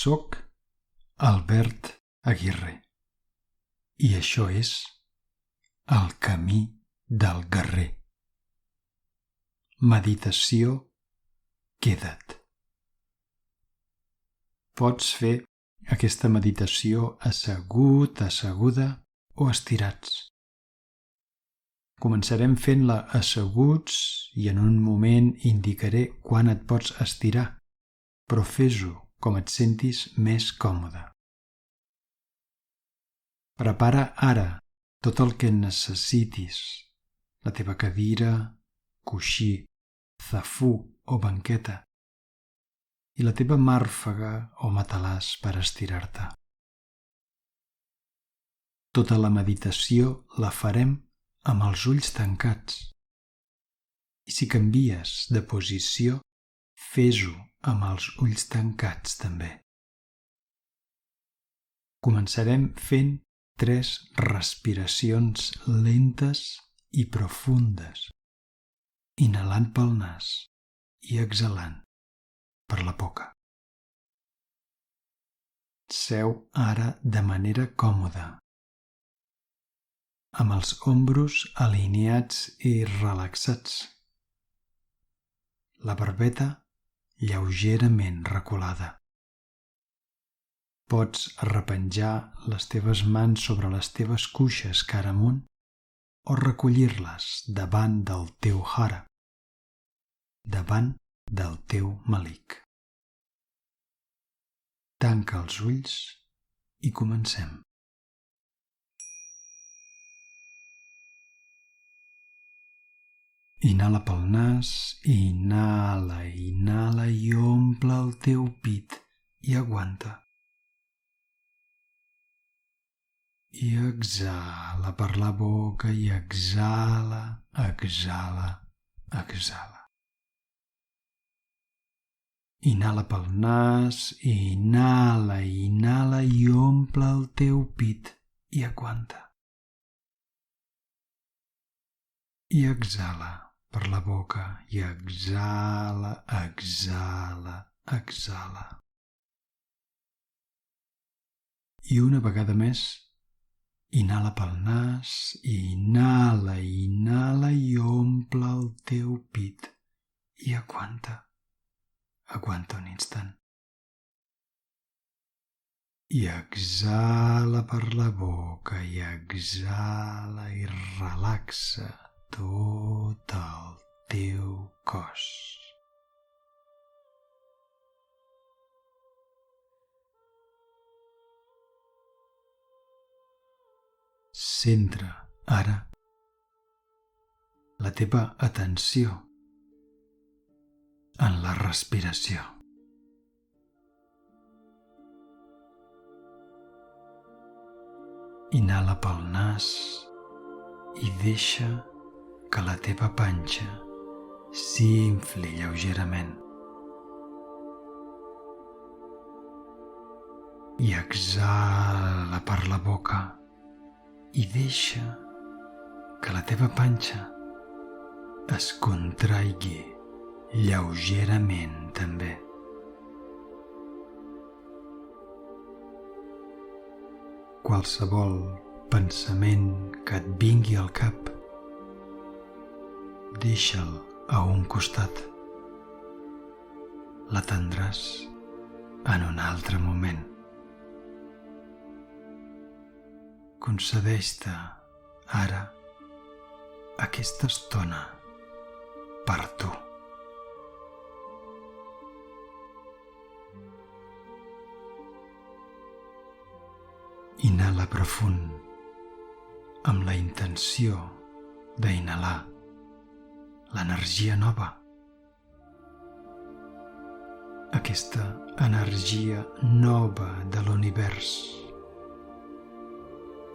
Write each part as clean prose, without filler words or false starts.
Soc Albert Aguirre i això és El camí del guerrer. Meditació Queda't. Pots fer aquesta meditació assegut, asseguda o estirats. Començarem fent-la asseguts i en un moment indicaré quan et pots estirar, però fes-ho com et sentis més còmode. Prepara ara tot el que necessitis, la teva cadira, coixí, zafú o banqueta i la teva màrfega o matalàs per estirar-te. Tota la meditació la farem amb els ulls tancats i si canvies de posició, fes-ho amb els ulls tancats també. Començarem fent 3 respiracions lentes i profundes, inhalant pel nas i exhalant per la boca. Seu ara de manera còmoda, amb els ombros alineats i relaxats, la barbeta lleugerament reculada. Pots arrepenjar les teves mans sobre les teves cuixes cara amunt o recollir-les davant del teu hara, davant del teu malik. Tanca els ulls i comencem. Inhala pel nas, inhala, inhala i omple el teu pit i aguanta. I exhala per la boca i exhala, exhala, exhala. Inhala pel nas, inhala, inhala i omple el teu pit i aguanta. I exhala per la boca i exhala, exhala, exhala. I una vegada més, inhala pel nas, inhala, inhala i omple el teu pit i aguanta. Aguanta un instant. I exhala per la boca i exhala i relaxa tot el teu cos. Centra ara la teva atenció en la respiració. Inhala pel nas i deixa que la teva panxa s'infli lleugerament. I exhala per la boca i deixa que la teva panxa es contraigui lleugerament també. Qualsevol pensament que et vingui al cap, deixa'l a un costat. L'atendràs en un altre moment. Concedeix-te ara aquesta estona per tu. Inhala profund amb la intenció d'inhalar l'energia nova. Aquesta energia nova de l'univers,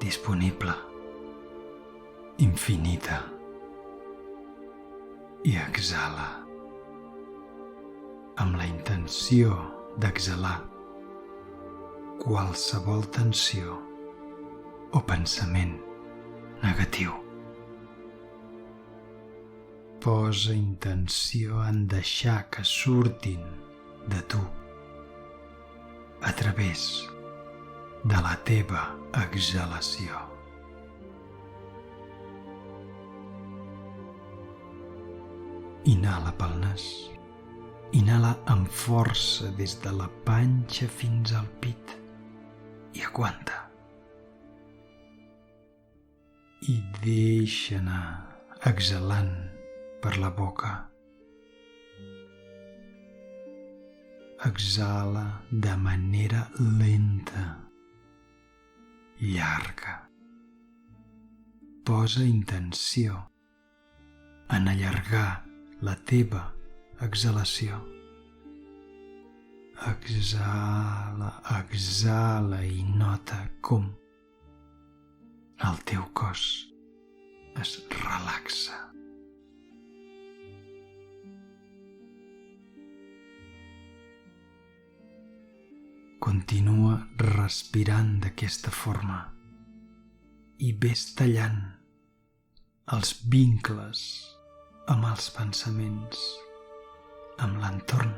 disponible, infinita. I exhala amb la intenció d'exhalar qualsevol tensió o pensament negatiu. Posa intenció en deixar que surtin de tu a través de la teva exhalació. Inhala pel nas. Inhala amb força des de la panxa fins al pit i aguanta. I deixa anar exhalant per la boca. Exhala de manera lenta, llarga. Posa intenció en allargar la teva exhalació. Exhala, exhala i nota com el teu cos es relaxa. Continua respirant d'aquesta forma i ves tallant els vincles amb els pensaments, amb l'entorn.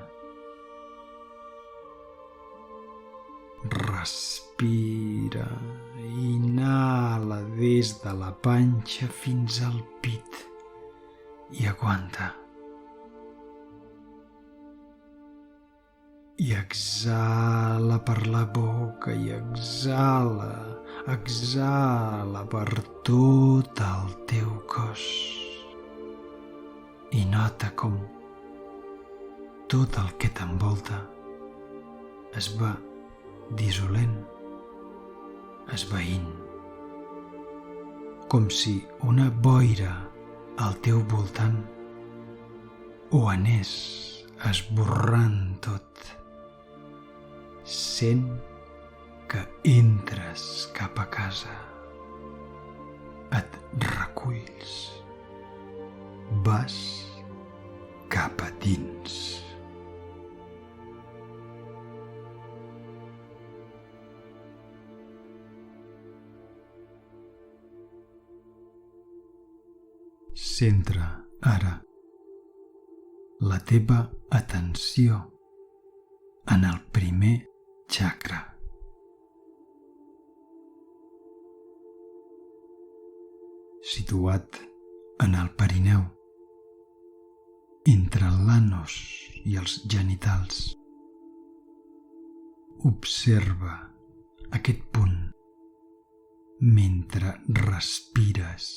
Respira, inhala des de la panxa fins al pit i aguanta. I exhala per la boca i exhala, exhala per tot el teu cos. I nota com tot el que t'envolta es va dissolent, esvaint, com si una boira al teu voltant ho anés esborrant tot. Sent que entres cap a casa, et reculls, vas cap a dins. Centra ara la teva atenció en el primer chakra. Situat en el perineu, entre l'anus i els genitals. Observa aquest punt mentre respires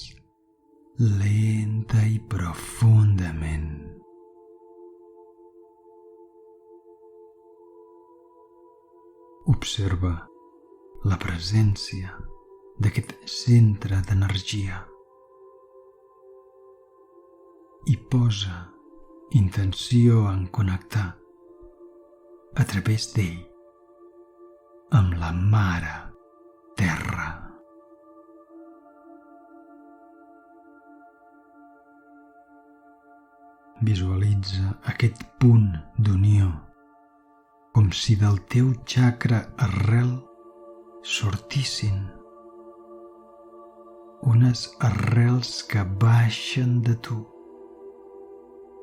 lenta i profundament. Observa la presència d'aquest centre d'energia i posa intenció en connectar a través d'ell amb la Mare Terra. Visualitza aquest punt d'unió com si del teu chakra arrel sortissin unes arrels que baixen de tu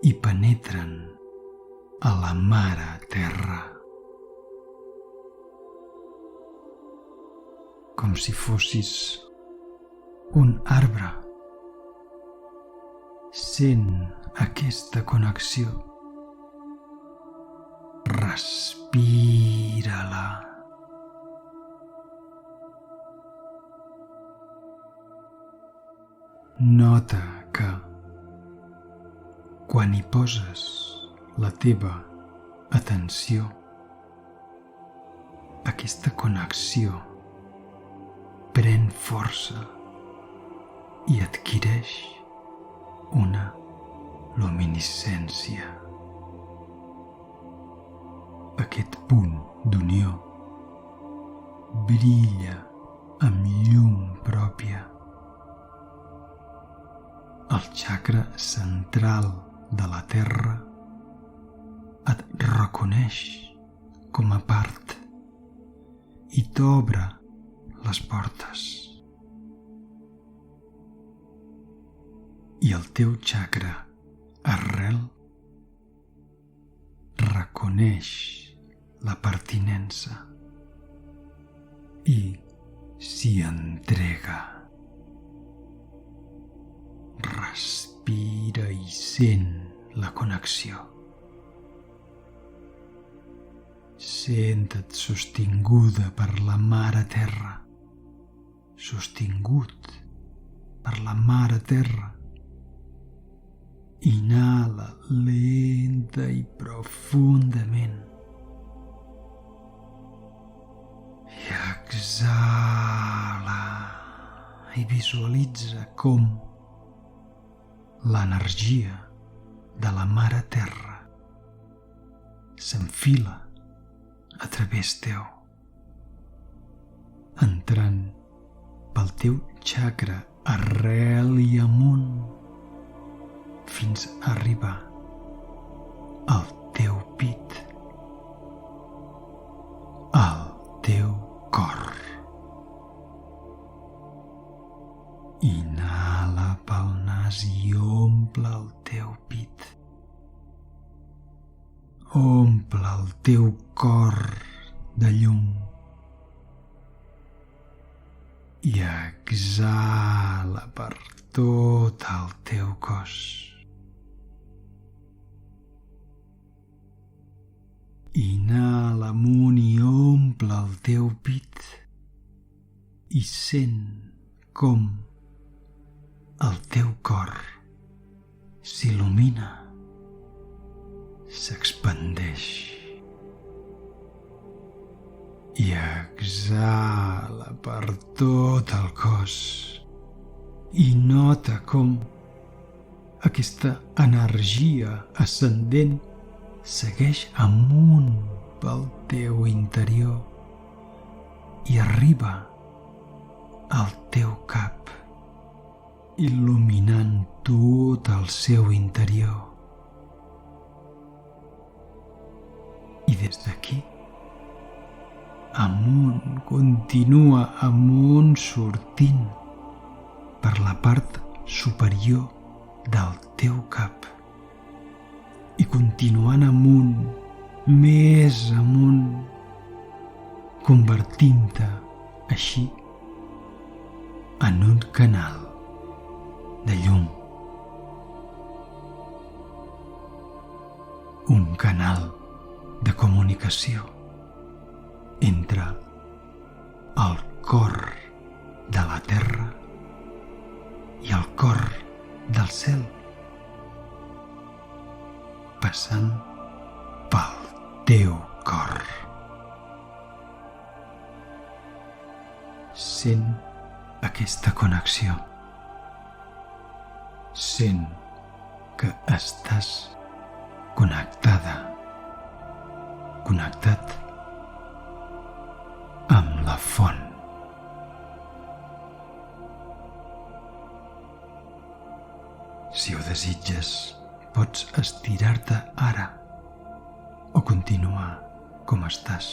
i penetren a la Mare Terra. Com si fossis un arbre. Sent aquesta connexió. Respira-la. Nota que quan hi poses la teva atenció, aquesta connexió pren força i adquireix una luminescència. Aquest punt d'unió brilla amb llum pròpia. El chakra central de la Terra et reconeix com a part i t'obre les portes. I el teu chakra arrel reconeix la pertinença i s'hi entrega. Respira i sent la connexió. Senta't sostinguda per la Mare Terra, sostingut per la Mare Terra. Inhala lenta i profundament i exhala i visualitza com l'energia de la Mare Terra s'enfila a través teu, entrant pel teu chakra arrel i amunt fins a arribar al teu pit, al teu cor. Inhala pel nas i omple el teu pit. Omple el teu cor de llum i exhala per tot el teu cos. Inhala amunt i omple el teu pit i sent com el teu cor s'il·lumina, s'expandeix i exhala per tot el cos i nota com aquesta energia ascendent segueix amunt pel teu interior i arriba al teu cap, il·luminant tot el seu interior. I des d'aquí, amunt, continua amunt sortint per la part superior del teu cap i continuant amunt, més amunt, convertint-te així en un canal de llum, un canal de comunicació entre el cor de la terra i el cor del cel, passant pel teu cor. Sent aquesta connexió. Sent que estàs connectada, connectat amb la font. Si ho desitges, pots estirar-te ara o continuar com estàs.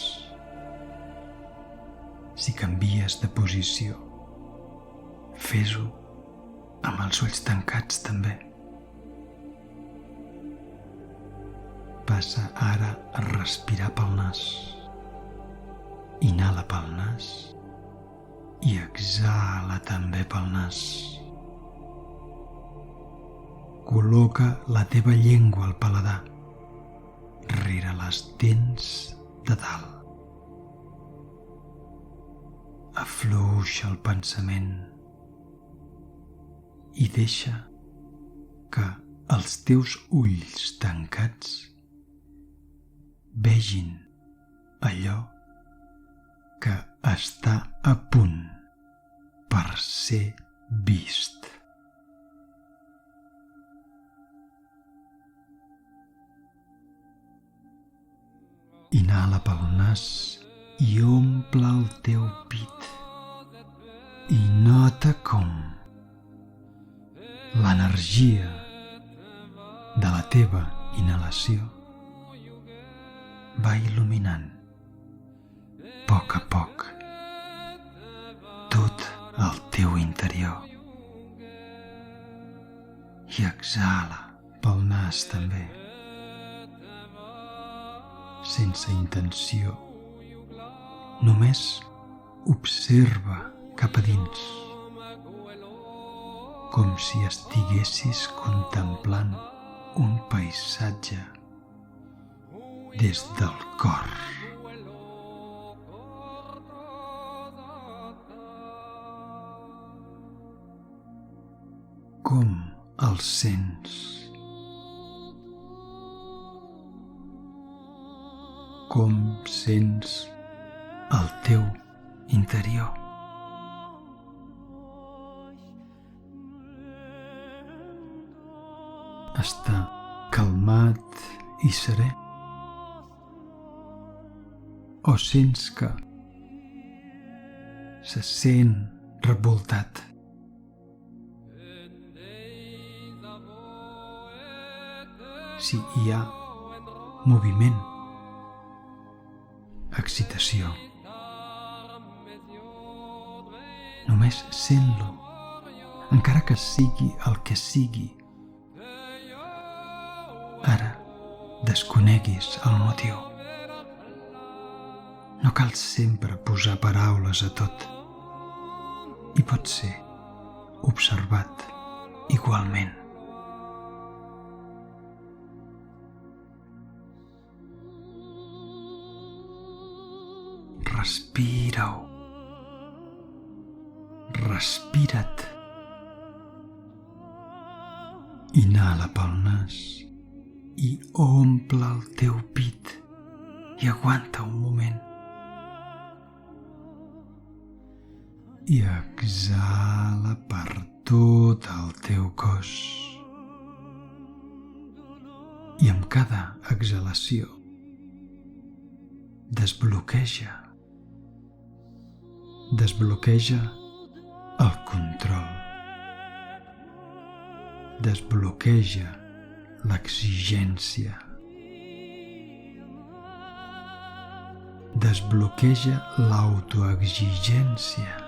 Si canvies de posició, fes-ho amb els ulls tancats també. Passa ara a respirar pel nas. Inhala pel nas i exhala també pel nas. Col·loca la teva llengua al paladar, rere les dents de dalt. Afluixa el pensament i deixa que els teus ulls tancats vegin allò que està a punt per ser vist. Inhala pel nas i omple el teu pit i nota com l'energia de la teva inhalació va il·luminant a poc tot el teu interior i exhala pel nas també, sense intenció, només Observa cap a dins, com si estiguessis contemplant un paisatge des del cor. Com el sents? Com sents el teu interior? Està calmat i serè? O sents que se sent revoltat? Si hi ha moviment, excitació, només sent-lo, encara que sigui el que sigui. Ara desconeguis el motiu. No cal sempre posar paraules a tot. I pot ser observat igualment. Respira-ho. Respira't. Inhala pel nas i omple el teu pit i aguanta un moment. I exhala per tot el teu cos. I amb cada exhalació desbloqueja el control, desbloqueja l'exigència, desbloqueja l'autoexigència.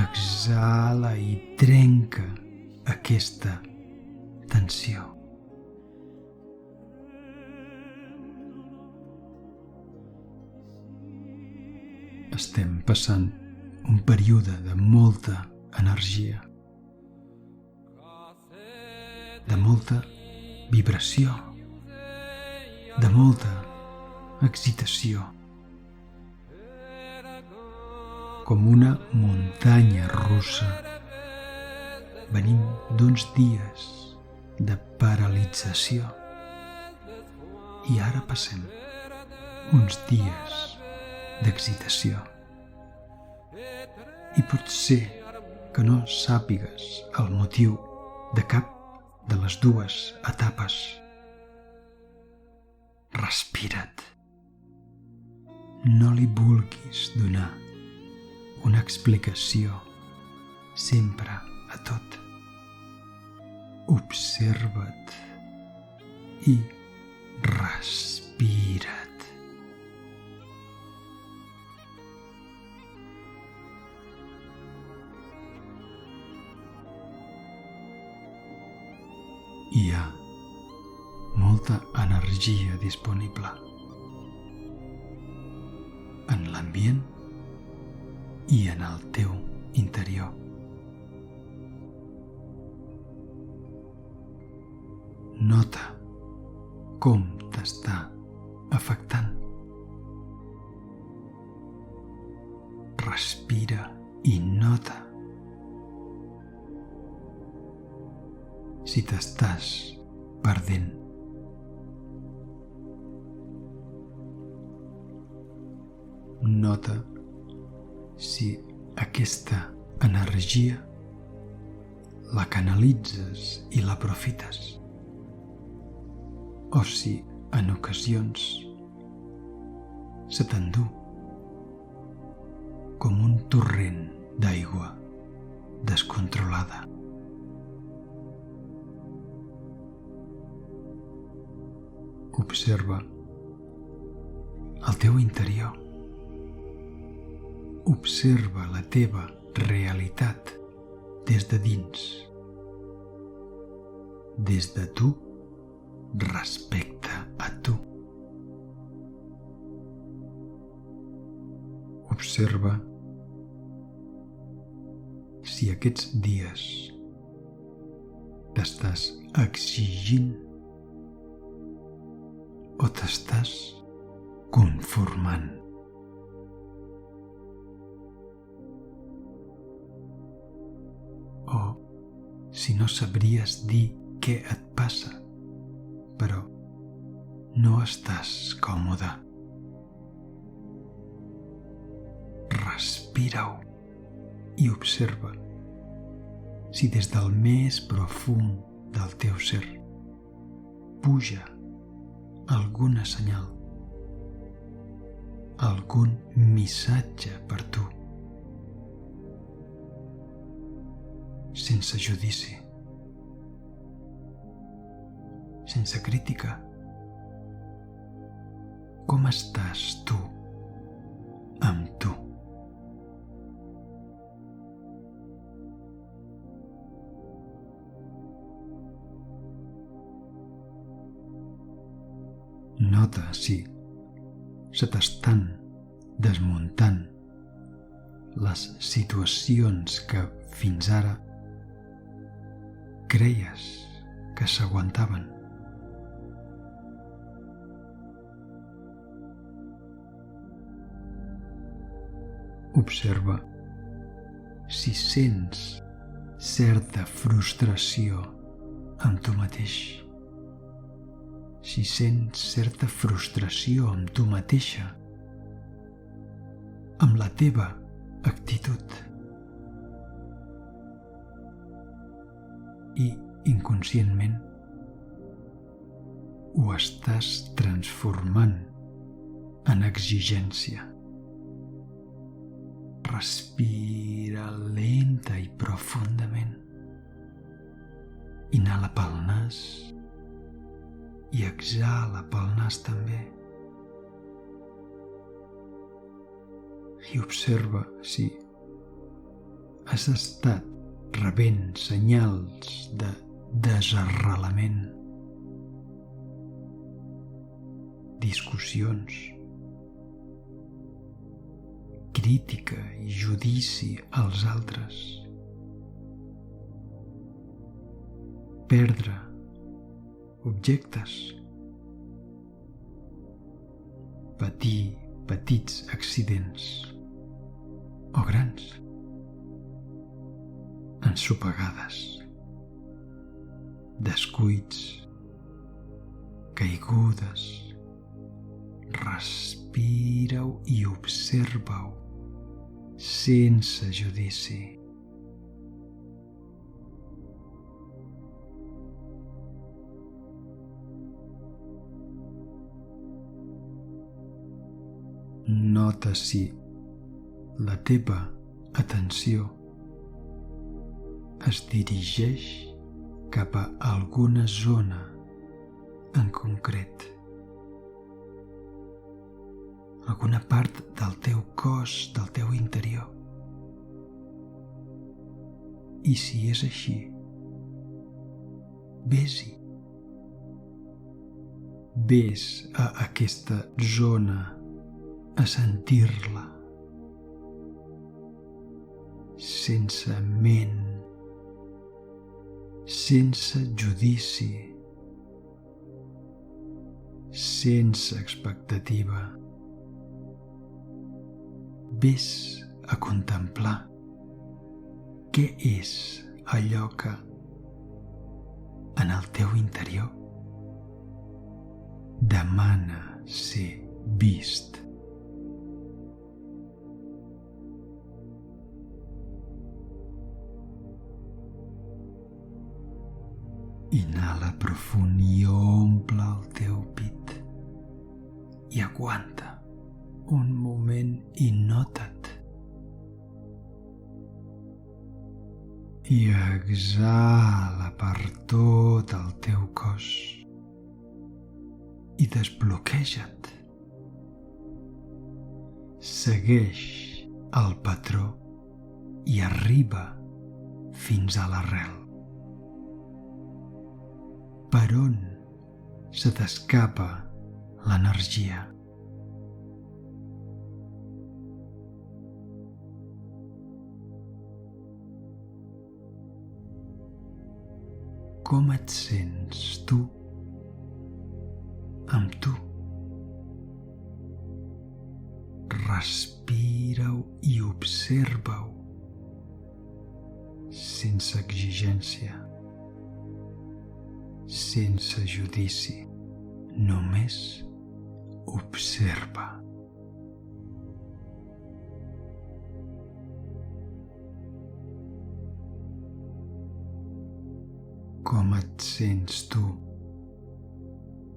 Exhala i trenca aquesta tensió. Estem passant un període de molta energia, de molta vibració, de molta excitació, com una muntanya russa. Venim d'uns dies de paralització i ara passem uns dies d'excitació. I pot ser que no sàpigues el motiu de cap de les dues etapes. Respira't. No li vulguis donar una explicació sempre a tot. Observa't i respira't. Hi ha molta energia disponible en l'ambient i en el teu interior. Nota com t'està afectant. Respira i nota si t'estàs perdent. Nota si aquesta energia la canalitzes i l'aprofites, o si en ocasions se t'endú com un torrent d'aigua descontrolada. Observa el teu interior. Observa la teva realitat des de dins, des de tu respecte a tu. Observa si aquests dies t'estàs exigint o t'estàs conformant. O si no sabries dir què et passa, però no estàs còmode. Respira-ho i observa si des del més profund del teu ser puja alguna senyal, algun missatge per tu, sense judici, sense crítica. Com estàs tu amb tu? Nota si se t'estan desmuntant les situacions que fins ara creies que s'aguantaven. Observa si sents certa frustració amb tu mateix. Si sents certa frustració amb tu mateixa, amb la teva actitud. I inconscientment ho estàs transformant en exigència. Respira lenta i profundament. Inhala pel nas i exhala pel nas també. I observa si has estat rebent senyals de desarrelament, discussions, crítica i judici als altres, perdre objectes, patir petits accidents o grans, ensopegades, descuits, caigudes. Respira-ho i observa-ho sense judici. Nota si la teva atenció es dirigeix cap a alguna zona en concret, alguna part del teu cos, del teu interior. I si és així, ves-hi. Ves a aquesta zona a sentir-la, sense ment, sense judici, sense expectativa. Ves a contemplar què és allò que en el teu interior demana ser vist. Inhala profund i omple el teu pit i aguanta un moment i nota't. I exhala per tot el teu cos i desbloqueja't. Segueix el patró i arriba fins a l'arrel. Per on se t'escapa l'energia? com et sents tu amb tu. Respira-ho i observa-ho sense exigència, sense judici, només observa. Com et sents tu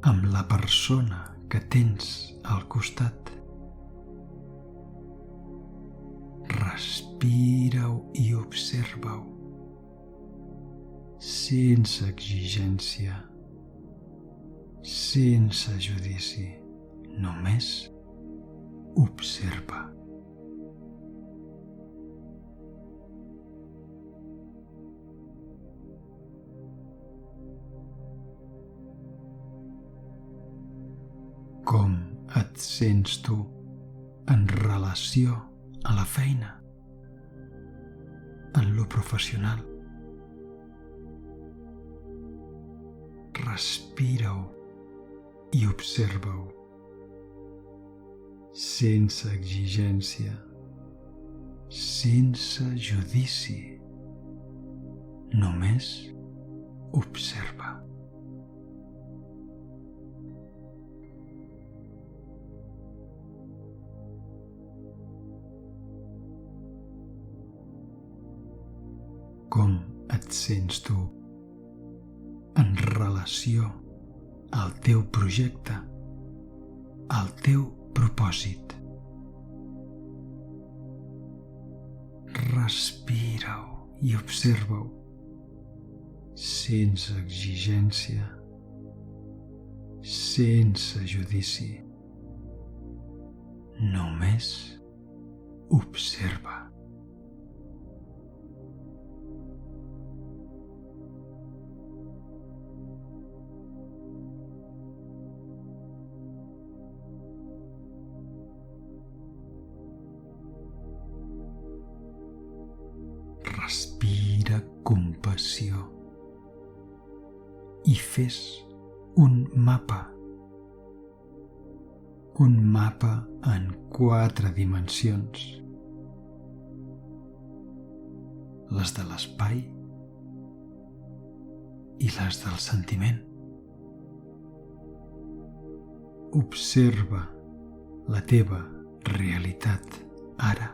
amb la persona que tens al costat? Respira-ho i observa-ho sense exigència, sense judici, només observa. Com et sents tu en relació a la feina, en lo professional? Respira-ho i observa-ho sense exigència, sense judici, només observa. Com et sents tu en relació al teu projecte, al teu propòsit? Respira-ho i observa-ho sense exigència, sense judici, només observa. Respira compassió i fes un mapa en 4 dimensions, les de l'espai i les del sentiment. Observa la teva realitat ara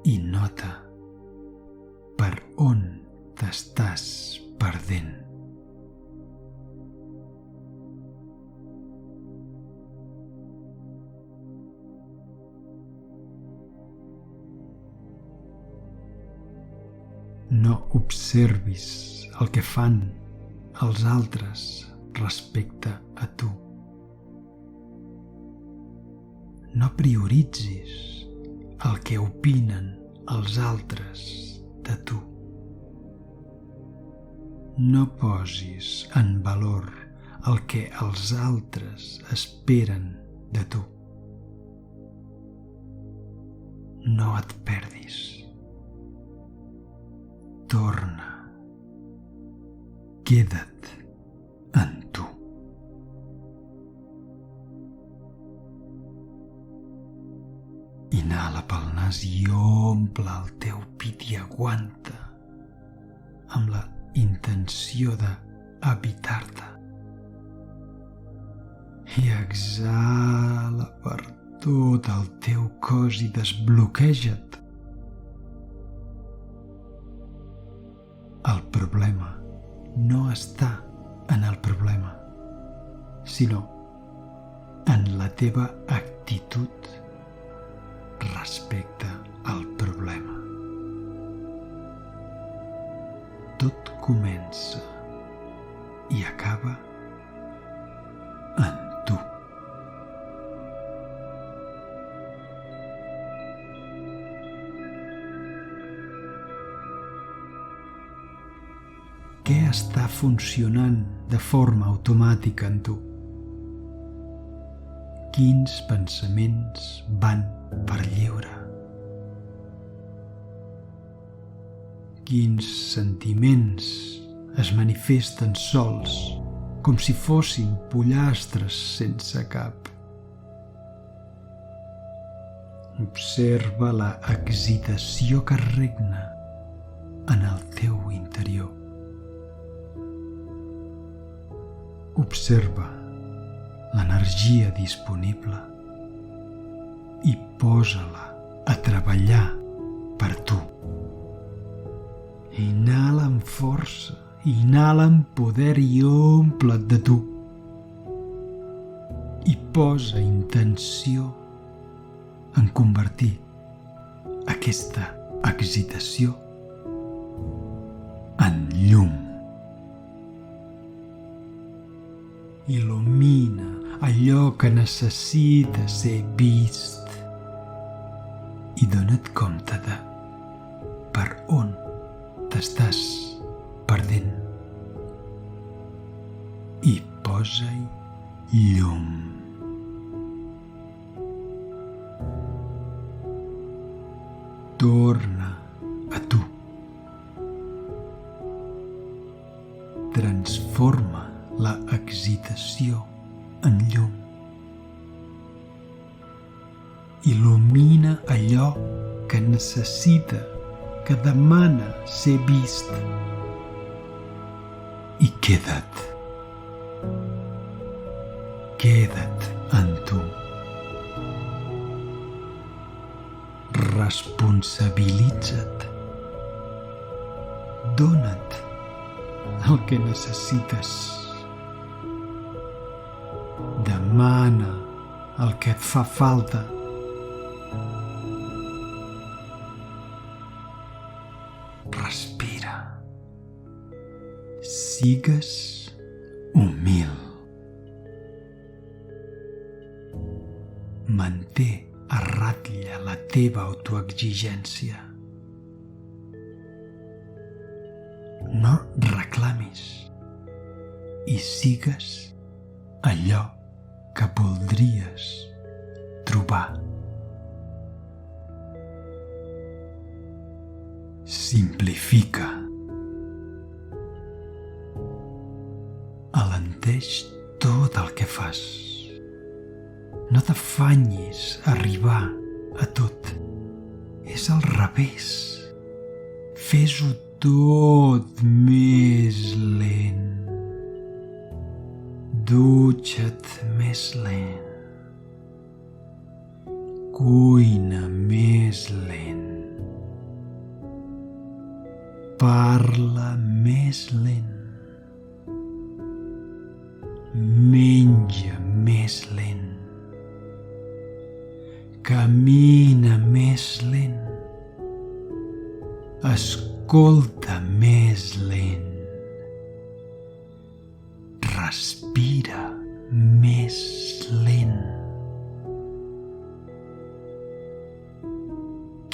i nota per on t'estàs perdent. No observis el que fan els altres respecte a tu. No prioritzis el que opinen els altres de tu. No posis en valor el que els altres esperen de tu. No et perdis. Torna. Queda't en tu. Inhala pel nas i omple el teu pit i aguanta amb la intenció d'evitar-te. I exhala per tot el teu cos i desbloqueja't. El problema no està en el problema, sinó en la teva actitud respecte al problema. Tot comença i acaba en tu. Què està funcionant de forma automàtica en tu? Quins pensaments van per lliure? Quins sentiments es manifesten sols, com si fossin pollastres sense cap. Observa la excitació que regna en el teu interior. Observa l'energia disponible i posa-la a treballar per tu. Inhala amb força, inhala amb poder i omple't de tu. I posa intenció en convertir aquesta excitació en llum. Il·lumina allò que necessita ser vist i dona't compte de per on t'estàs perdent i posa-hi llum. Torna a tu. Transforma la excitació en llum. Il·lumina allò que necessita, que demana ser vist. I queda't en tu. Responsabilitza't. Dona't el que necessites. Demana el que et fa falta. Respira. Sigues humil. Manté a ratlla la teva autoexigència. No reclamis i sigues allò que voldries trobar. Simplifica. Alenteix tot el que fas. No t'afanyis a arribar a tot. És al revés. Fes-ho tot més lent. Dutxa't més lent. Cuina més lent. Parla més lent. Menja més lent. Camina més lent. Escolta més lent. Respira més lent.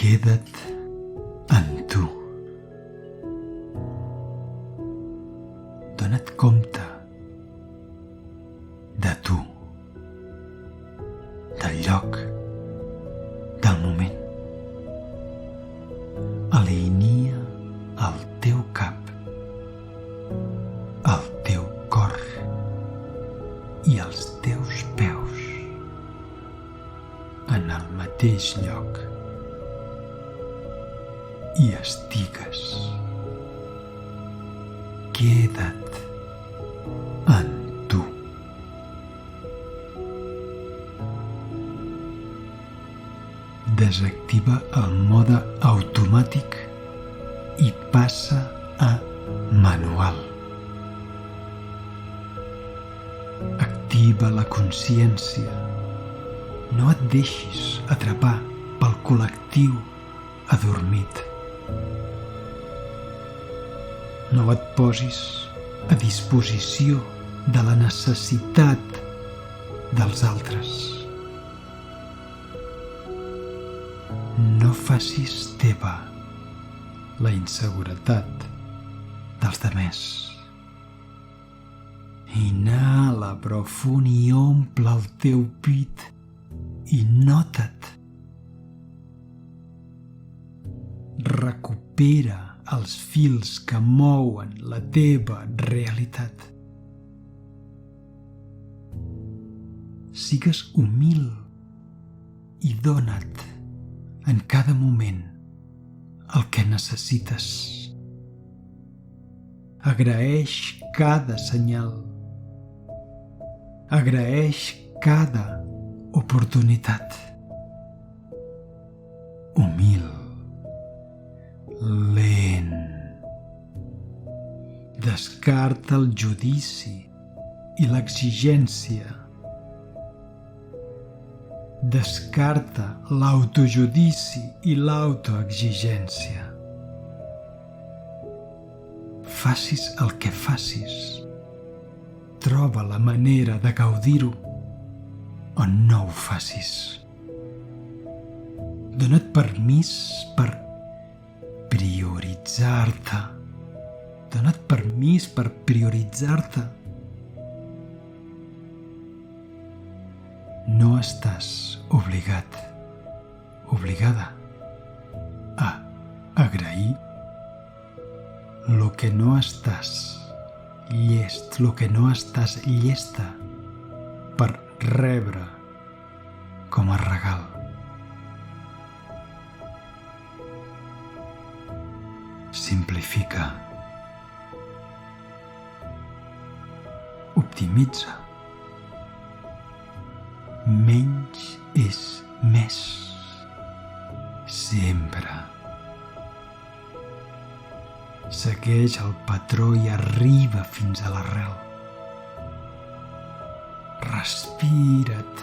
Queda't en tu. Dona't compte de tu, del lloc, del moment. Alinea el teu cap, el teu cor i els teus peus en el mateix lloc i estigues. Queda't en tu. Desactiva el mode automàtic i passa a manual. Activa la consciència. No et deixis atrapar pel col·lectiu adormit. No et posis a disposició de la necessitat dels altres. No facis teva la inseguretat dels demés. Inhala profund i omple el teu pit i nota't. Recupera els fils que mouen la teva realitat. Sigues humil i dona't en cada moment el que necessites. Agraeix cada senyal. Agraeix cada oportunitat. Humil, lent. Descarta el judici i l'exigència. Descarta l'autojudici i l'autoexigència. Facis el que facis, troba la manera de gaudir-ho o no ho facis. Dona't permís per prioritzar-te. Dona't permís per prioritzar-te. No estàs obligat, obligada a agrair lo que no estàs llest, lo que no estàs llesta per rebre com a regal. Simplifica. Optimitza. Menys és més. Sempre. Segueix el patró i arriba fins a l'arrel. Respira't.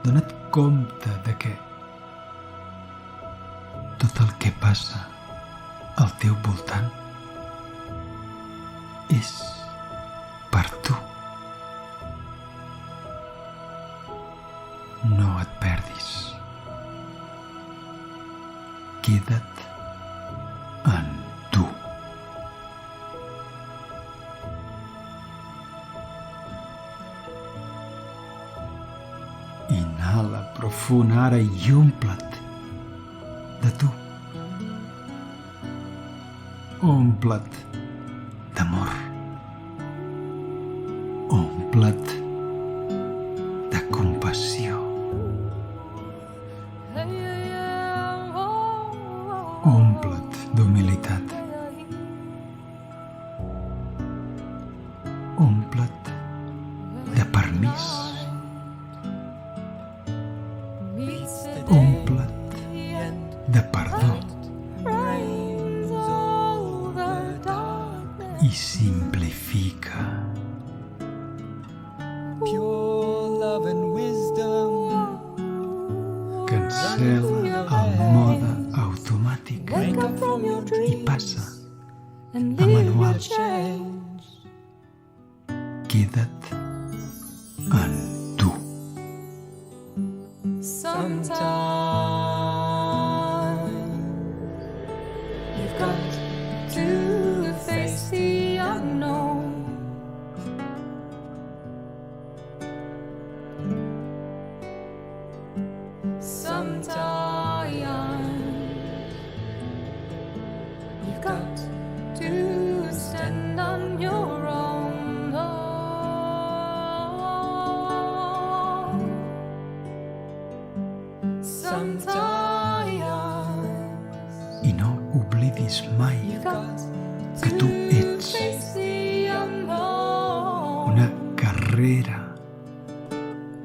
Dona't compte de que tot el que passa al teu voltant és per tu. No et perdis. Queda't en tu. Inhala profund ara i omple't de tu. Omple't d'amor. Omple't de compassió. Omple't d'humilitat. Omple't de permís. Omple't de perdó. I simplifica. Cancela el mode automàtic i passa a manual. Queda't en tu. You've got to face the unknown. Sometimes you've got to stand on your own. I no oblidis mai que tu ets una guerrera,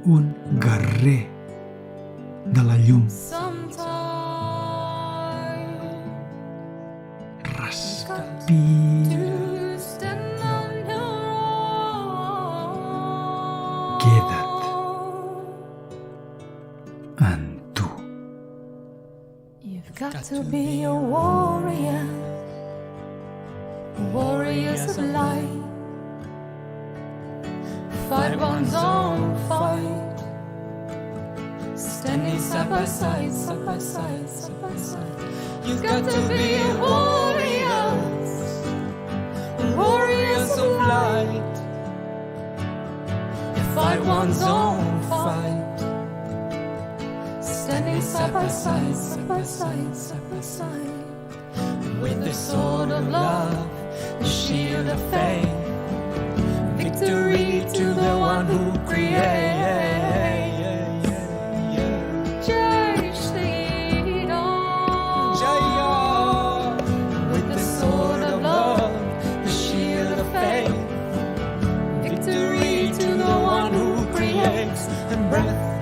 un guerrer de la llum. Respira. Queda't en tu. You've got to be a warrior, warriors of light. Fight one's own fight, standing side by side, side by side, side by side. You've got to be warriors of light. You fight one's own fight, standing side by side, side by side, side by side. with the sword of love, the shield of faith. Victory to the one who creates. Jai Shri Ram. Jaya. With the sword of love, the shield of faith. Victory to the one who creates, and breath